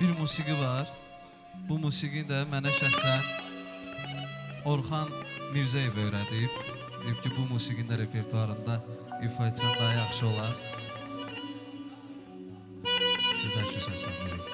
bir musiqi var. Bu musiqini də mənə şəxsən Orxan Mirzəyev öyrədib. Deyib ki, bu musiqini də repertuarında ifa etsən daha yaxşı olar. Sizlər üçün səsləndirik.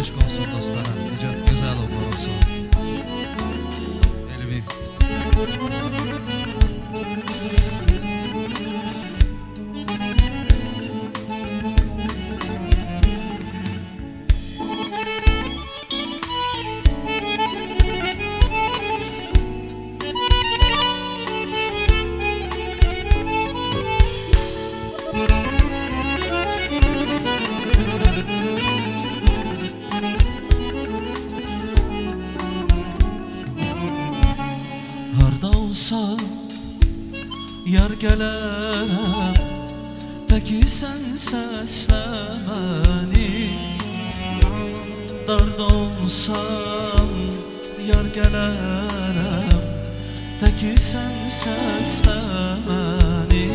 Eşq olsun dostlara, nicat gözəl uğur olsun. Elvin. Yar gələrəm, təki sən səslə məni. Darda olsam, yar gələrəm, təki sən səslə məni.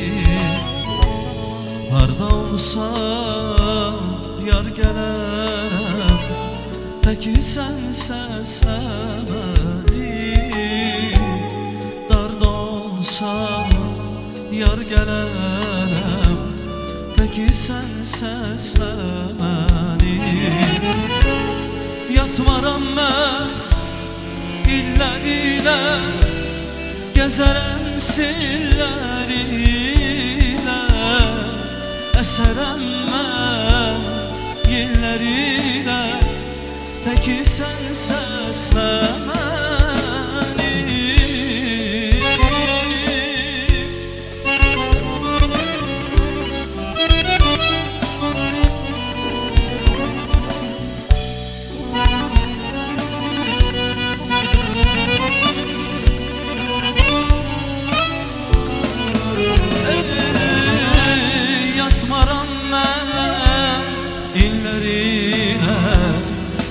Harda olsam, yar gələrəm, təki sən səslə məni. Darda olsam, yar gələrəm, təki sən səslə məni. Yatmaram mən illər ilə, gəzərəm sillər ilə. Əsərəm mən illər ilə, təki sən səslə məni.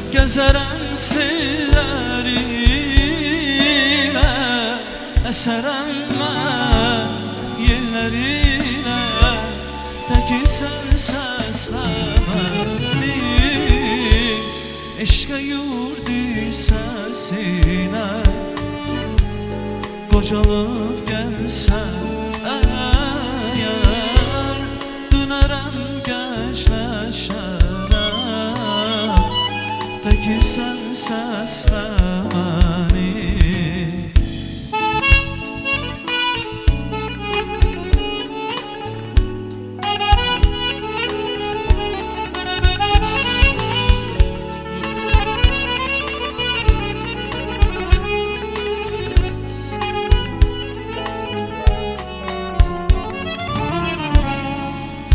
Gəzərəm sillər ilə, əsərəm mən yellər ilə, təki sən səslə məni. Eşqə yurdu səsinə, qocalıb gəlsən əgər, dönərəm gəncləşərəm, təki sən səslə məni.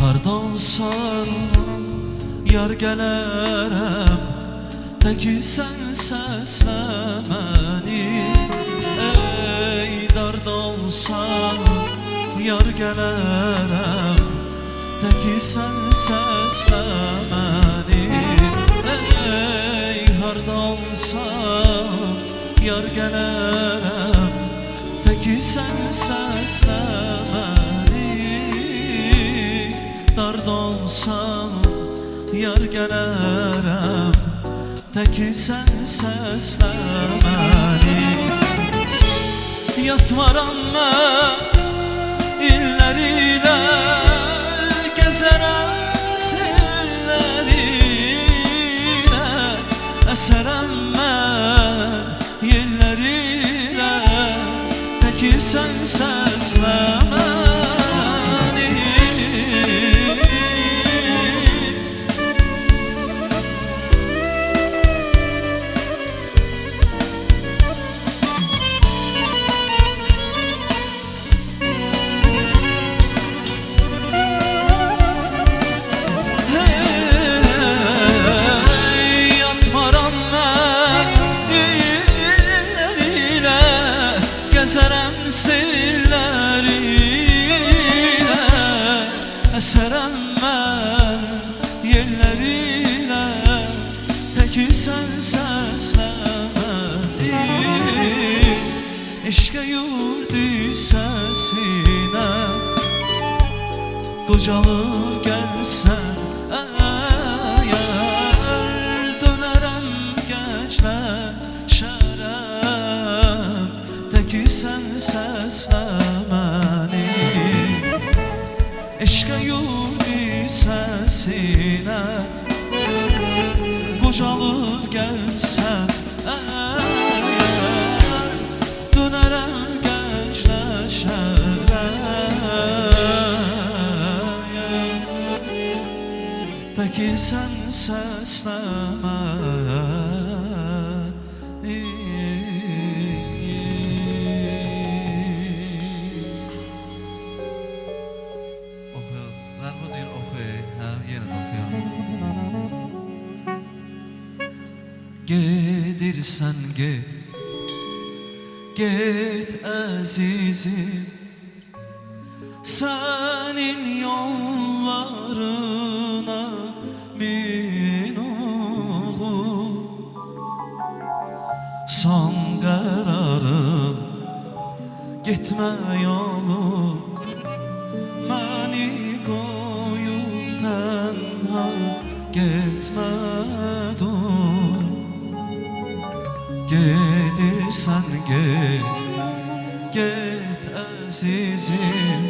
Harda olsan, yar gələrəm, təki sən səslə məni. Ey darda olsam, yar gələrəm, təki sən səslə məni. Ey harda olsam, yar gələrəm, təki sən səslə məni. Darda olsam, yar gələrəm, təki sən səslə məni. Yatmaram mən illər ilə, gəzərəm sillər ilə. Əsərəm mən yellər ilə, təki sən səslə məni. qocalıb gəlsən əgər, dönərəm gəncləşərəm, təki sən səslə məni, eşqə yurdi səsinə, qocalıb gəlsən əgər, dönərəm gəncləşərəm, təki sən səsləmə. Zərbo deyir oxu, hə, yenə də oxuyam. Gedirsən get, get əzizim, sənin yollarına min oğul, son qərarım getmə yolu, məni qoyub tənha getmə dur. Gedirsən get, get əzizim,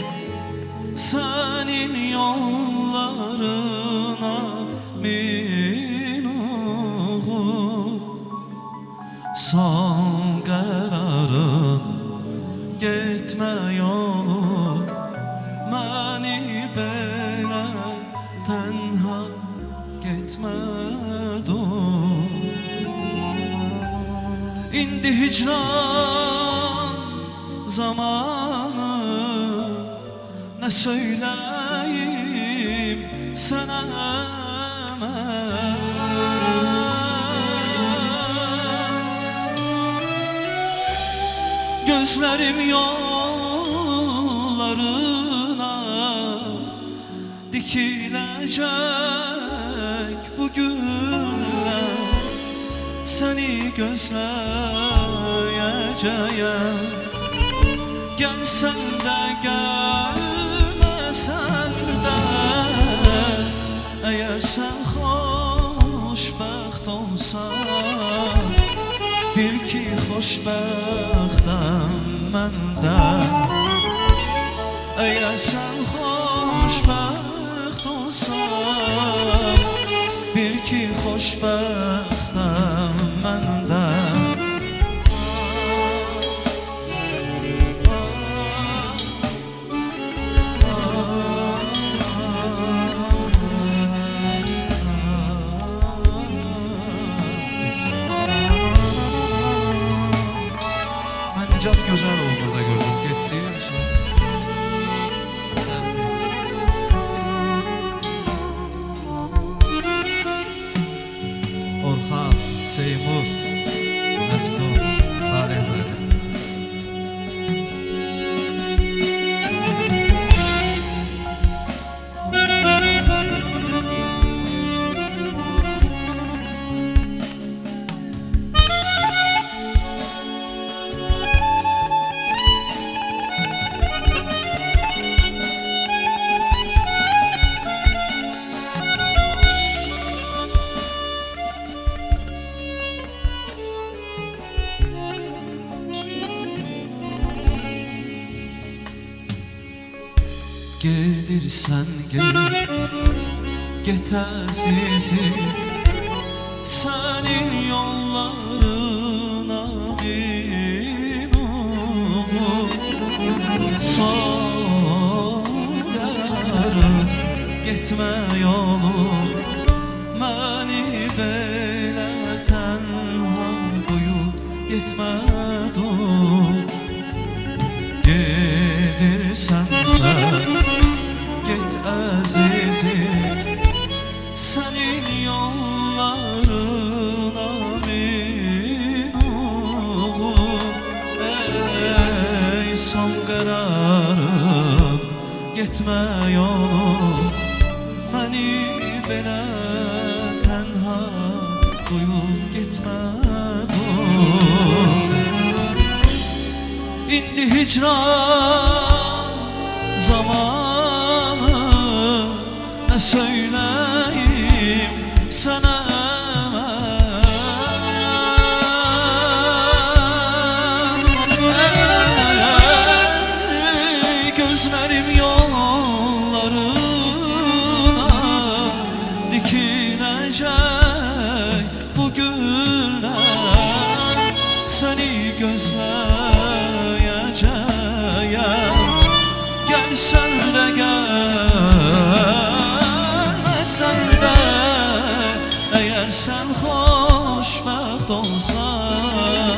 sənin yollarına min oğul, son qərarım getmə yolu, məni belə tənha getmə dur. İndi hicran zamanı, nə söyləyim sənə mən, gözlərim yollarına dikiləcək bugünlər, səni gözləyəcəyəm, gəlsən də gəlməsən də, əgər sən xoşbəxt olsan, bil ki xoşbəxtəm mən də, əgər sən xoşbəxt olsan, bil ki xoşbəxtəm mən də. Mən Nicat Gözəlovu burada gördüm, getdi yoxsa? Orxan, Seymur, Məftun, Talih bəli. Gedirsən get, get əzizim, sənin yollarına min oğul, son qərarım getmə yolu, məni belə tənha qoyub getmə dur. Gedirsən sən get əzizim, sənin yollarına min oğul, ey son qərarım getmə yolu, məni belə tənha qoyub getmə dur. İndi hicran zamanı, söyleyeyim sana? Gözlerim yollarına dikilecek bu güller, seni gözleyeceğim. Gelsen de gelmesen de, eğer sen hoşbəxt olsan,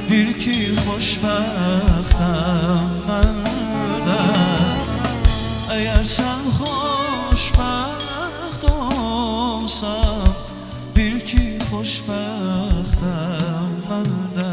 bil ki xoşbəxtəm mən də. Eğer sen xoşbəxt olsan, bil ki xoşbəxtəm mən də.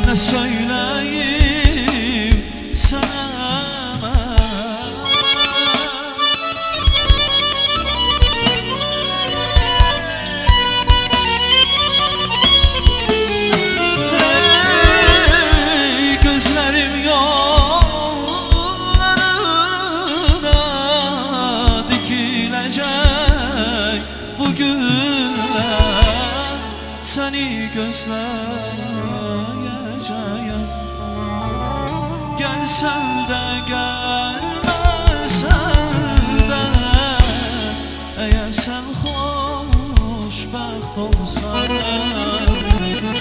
Ne söyleyeyim sana? Hey, gözlerim yollarına dikilecek bu güller, seni gözleyeceğim. Gelsen de gelmesen de, eğer sen hoşbəxt olsan,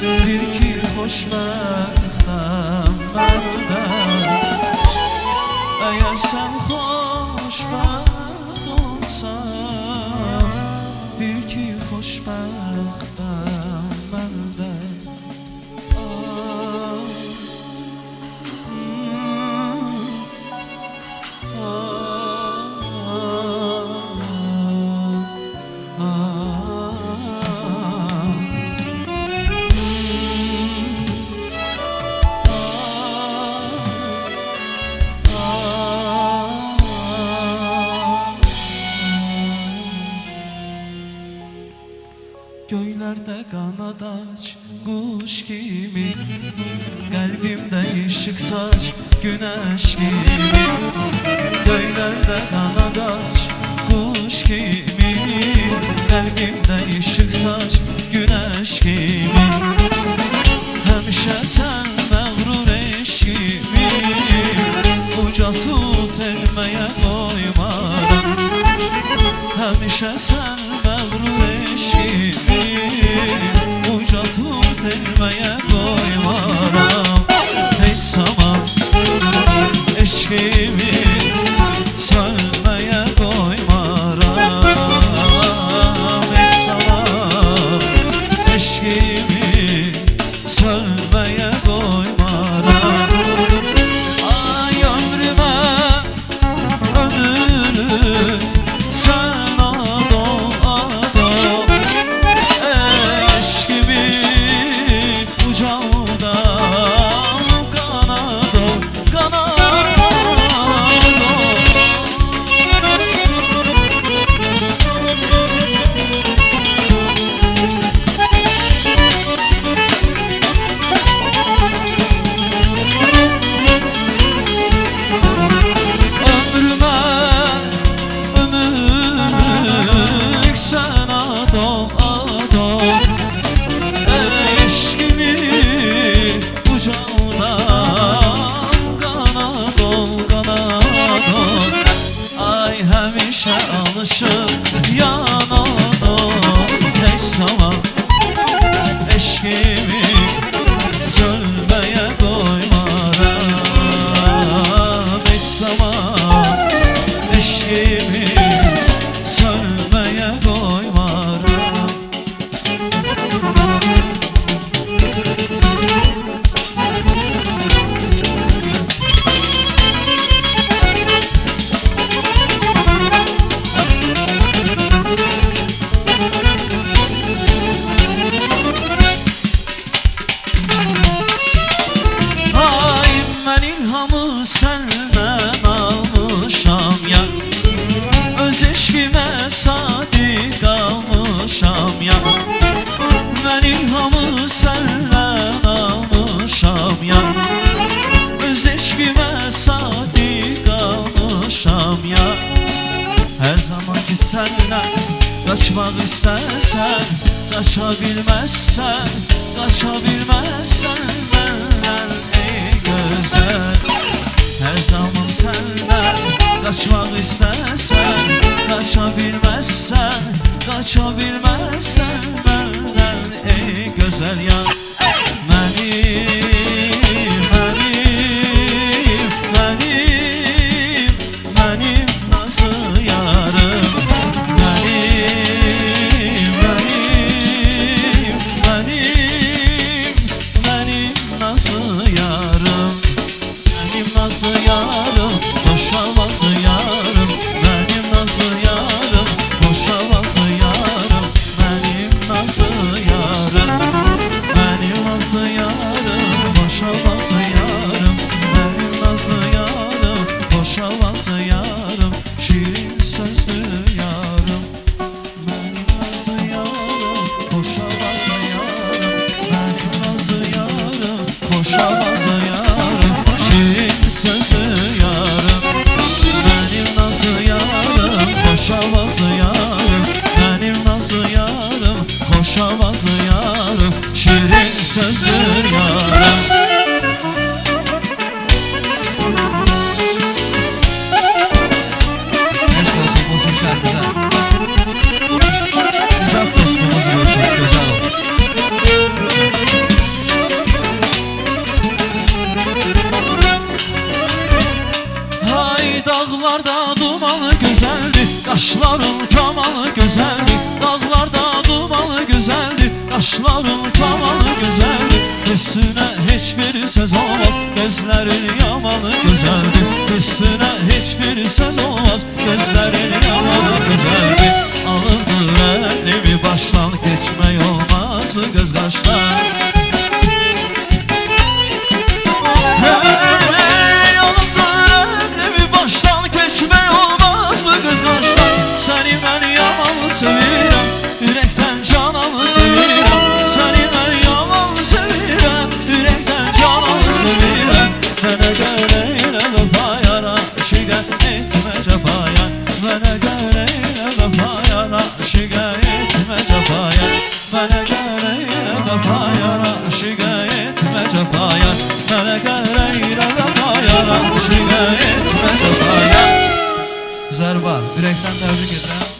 bil ki xoşbəxtəm mən də. Eğer sen hoşbəxt olsan, bil ki xoşbəxtəm mən də. Göylerde kanat aç kuş gibi, kalbimde ışık saç güneş gibi. Göylerde kanat aç kuş gibi, kalbimde ışık saç güneş gibi. Həmişə sən məğrur eşqimi, uca tut elməyə qoymadan. Həmişə sən məğrur eşqimi, uca tut elməyə qoymaram. Heç zaman eşqimi sönməyə qoymaram. Heç zaman eşqimi sönməyə qoymaram. Ay ömrümə ömrüm sən adol adol, yanana heç zaman eşkimi sönmeye koymaram. Heç zaman eşkimi sönmeye koymaram. Ay ben ilhamı senden almışam ya, öz eşkime sadik almışam ya. Ben ilhamı senden almışam ya, öz eşkime sadik almışam ya. Her zamanki senden kaçmak istersen, kaçabilmezsen, kaçabilmezsen benden ey güzel. Her zaman senden kaçmak istersen, kaçabilmezsen, kaçabilmezsen benden ey güzel ya. Benim nasıl yarım, benim nasıl yarım, benim nasıl yarım, boşamaz yarım, benim nasıl yarım, boşamaz yarım, benim nasıl yarım, benim nasıl yarım, boşamaz yarım, benim nasıl yarım, boşamaz yarım, şirin sözlü yarım, benim nasıl yarım, boşamaz yarım, benim nasıl yarım, boşamaz yarım, şirin sözlü yarım, benim nasıl yarım, boşamaz yarım, benim nasıl yarım, boşamaz yarım, şirin sözlü yarım. Eşk olsun bu şərkimizə. Güzel dostumuz olsun, güzel ol. Hay dağlarda dumanı güzeldi, kaşların kamalı güzeldi. Dağlarda dumanı güzeldi, kaşların kamalı güzeldi. Üstüne hiçbir söz olmaz, gözlerin yamanı güzeldi. Üstüne hiçbir söz olmaz, gözlerin yamanı güzeldi. Alındır elimi baştan, geçmek olmaz mı göz kaşlar? Hey, alındır elimi baştan, geçmek olmaz mı göz kaşlar? Seni ben yaman sevirem, yürekten cananı sevirem. Seni ben yaman sevirem, yürekten cananı sevirem. Bana göreyle vefaya, aşık etme cefaya. Bana göreyle vefaya, aşık etme cefaya. Bana göreyle vefaya, aşık etme cefaya. Bana göreyle vefaya, aşık etme cefaya. Zərba, ürəkdən təbrik edirəm.